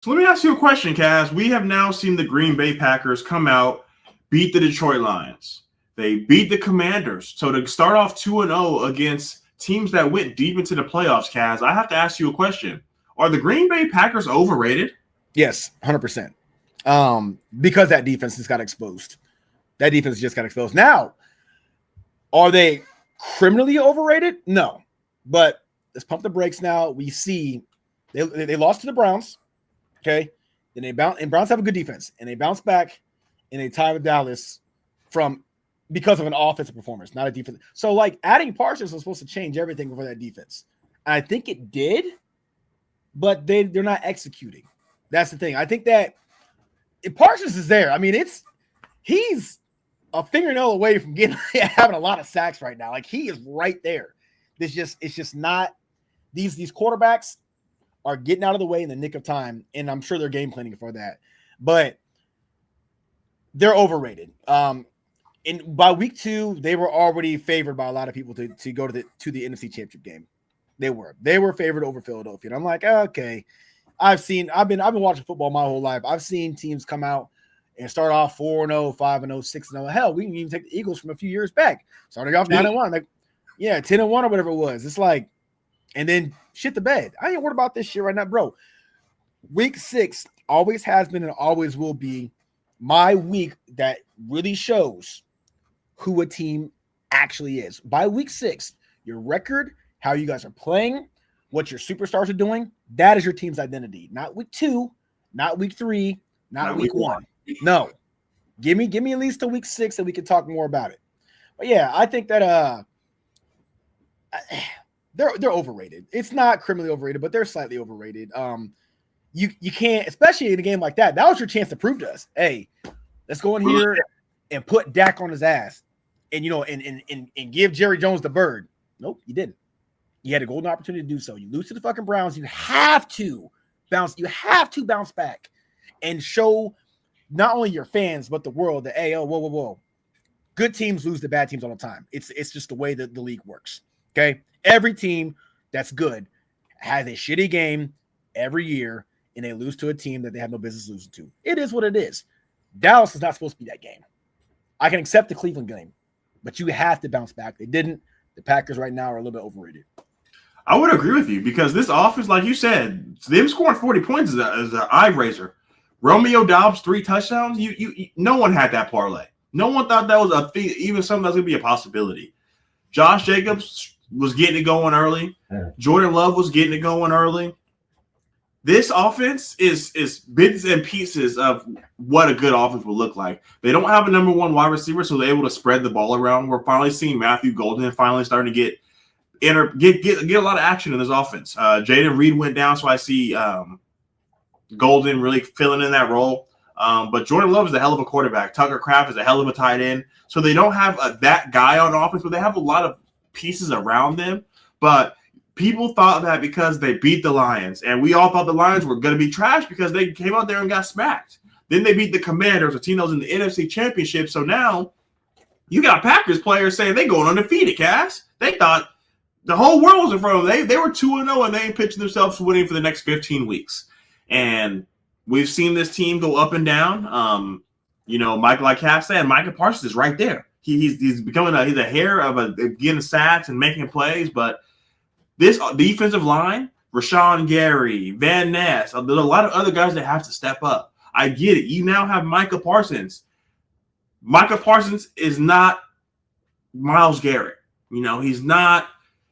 So let me ask you a question, Kaz. We have now seen the Green Bay Packers come out, beat the Detroit Lions. They beat the Commanders. So to start off 2-0 against teams that went deep into the playoffs, Kaz, I have to ask you a question. Are the Green Bay Packers overrated? Yes, 100%. Because that defense just got exposed. That defense just got exposed. Now, are they criminally overrated? No. But let's pump the brakes now. We see they lost to the Browns. Okay. Then they bounce, and Browns have a good defense, and they bounce back and they tie with Dallas because of an offensive performance, not a defense. So, like, adding Parsons was supposed to change everything for that defense. And I think it did, but they're not executing. That's the thing. I think that if Parsons is there, I mean, he's a fingernail away from having a lot of sacks right now. Like, he is right there. It's just not these quarterbacks are getting out of the way in the nick of time, and I'm sure they're game planning for that. But they're overrated. And by week 2, they were already favored by a lot of people to go to the NFC Championship game. They were favored over Philadelphia. And I'm like, okay. I've been watching football my whole life. I've seen teams come out and start off 4-0, 5-0, 6-0. Hell, we can even take the Eagles from a few years back. Starting off 9-1. Like, yeah, 10-1 or whatever it was. It's like, and then shit the bed. I ain't worried about this shit right now, bro. Week 6 always has been and always will be my week that really shows who a team actually is. By week 6, your record, how you guys are playing, what your superstars are doing, that is your team's identity. Not week 2, not week 3, not week 1. No. Give me at least to week 6 and we can talk more about it. But yeah, I think that they're overrated. It's not criminally overrated, but they're slightly overrated. You can't, especially in a game like that. That was your chance to prove to us, hey, let's go in here and put Dak on his ass, and and give Jerry Jones the bird. Nope, you didn't. You had a golden opportunity to do so. You lose to the fucking Browns. You have to bounce. You have to bounce back and show not only your fans but the world that, hey, whoa. Good teams lose to bad teams all the time. It's just the way that the league works. Okay, every team that's good has a shitty game every year, and they lose to a team that they have no business losing to. It is what it is. Dallas is not supposed to be that game. I can accept the Cleveland game, but you have to bounce back. They didn't. The Packers right now are a little bit overrated. I would agree with you because this offense, like you said, them scoring 40 points is an eye raiser. Romeo Doubs, 3 touchdowns. No one had that parlay. No one thought that was even something that's going to be a possibility. Josh Jacobs was getting it going early. Jordan Love was getting it going early. This offense is bits and pieces of what a good offense will look like. They don't have a number 1 wide receiver, so they're able to spread the ball around. We're finally seeing Matthew Golden finally starting to get a lot of action in this offense. Jaden Reed went down, so I see Golden really filling in that role. But Jordan Love is a hell of a quarterback. Tucker Kraft is a hell of a tight end. So they don't have that guy on offense, but they have a lot of pieces around them. But people thought that because they beat the Lions, and we all thought the Lions were going to be trash because they came out there and got smacked. Then they beat the Commanders, a team that was in the NFC Championship. So now you got Packers players saying they're going undefeated, Cass. They thought the whole world was in front of them. They were 2-0, and they ain't pitching themselves winning for the next 15 weeks. And we've seen this team go up and down. Michael, like Cass said, Micah Parsons is right there. He's becoming he's a hair of getting sacks and making plays. But this defensive line, Rashawn Gary, Van Ness, there's a lot of other guys that have to step up. I get it. You now have Micah Parsons. Micah Parsons is not Myles Garrett. He's not.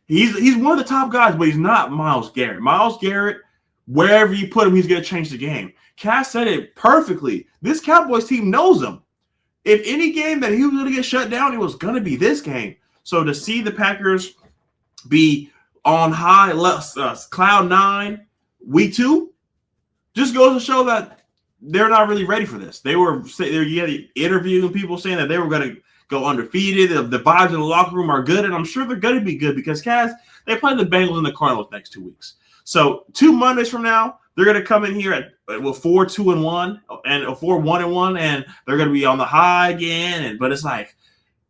He's one of the top guys, but he's not Myles Garrett. Myles Garrett, wherever you put him, he's going to change the game. Cass said it perfectly. This Cowboys team knows him. If any game that he was going to get shut down, it was going to be this game. So to see the Packers be on high, cloud 9, week 2, just goes to show that they're not really ready for this. They're interviewing people saying that they were going to go undefeated. The vibes in the locker room are good, and I'm sure they're going to be good because, Cass, they play the Bengals and the Cardinals next 2 weeks. So 2 Mondays from now, they're going to come in here with 4-2-1 and 4-1-1, and they're going to be on the high again. But it's like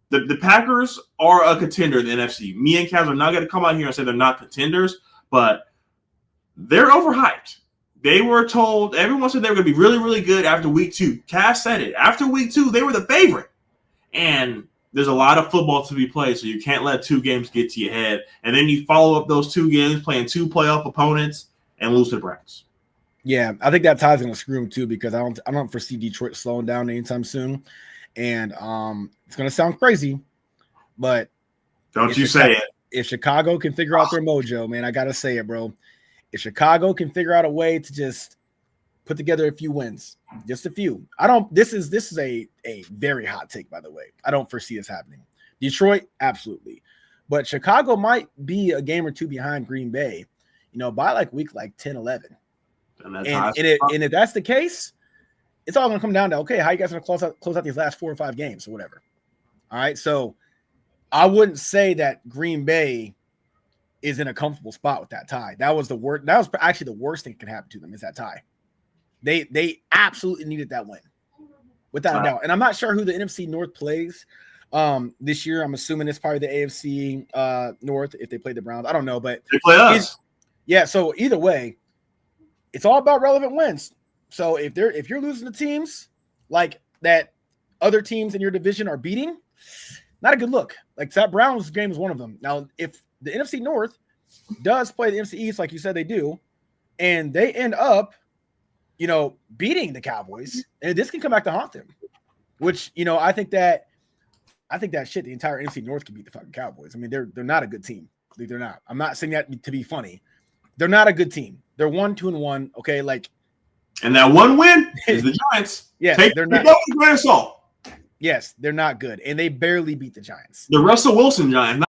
the Packers are a contender in the NFC. Me and Cass are not going to come out here and say they're not contenders, but they're overhyped. They were told, everyone said they were going to be really, really good after week 2. Cass said it. After week 2, they were the favorite. And there's a lot of football to be played, so you can't let 2 games get to your head. And then you follow up those 2 games playing 2 playoff opponents and lose to the Browns. Yeah, I think that tie's going to screw him too because I don't foresee Detroit slowing down anytime soon. And it's going to sound crazy, but don't you say it. If Chicago can figure out their mojo, man, I got to say it, bro. If Chicago can figure out a way to just put together a few wins, just a few. This is a very hot take, by the way. I don't foresee this happening. Detroit, absolutely. But Chicago might be a game or 2 behind Green Bay, by like week 10, 11. And if that's the case, it's all going to come down to, okay, how you guys going to close out these last 4 or 5 games or whatever. All right. So I wouldn't say that Green Bay is in a comfortable spot with that tie. That was actually the worst thing that could happen to them is that tie. They absolutely needed that win, without a doubt. And I'm not sure who the NFC North plays this year. I'm assuming it's probably the AFC North if they play the Browns. I don't know, but they play us. Yeah. So either way, it's all about relevant wins. So if you're losing to teams like that, other teams in your division are beating, not a good look. Like that Browns game is one of them. Now, if the NFC North does play the NFC East, like you said they do, and they end up, beating the Cowboys, and this can come back to haunt them. Which, I think that shit, the entire NFC North can beat the fucking Cowboys. I mean, they're not a good team. They're not. I'm not saying that to be funny. They're not a good team. They're 1-2-1. Okay, and that one win is the Giants. Yeah, they're not. Yes, Yes, they're not good, and they barely beat the Giants. The Russell Wilson Giants,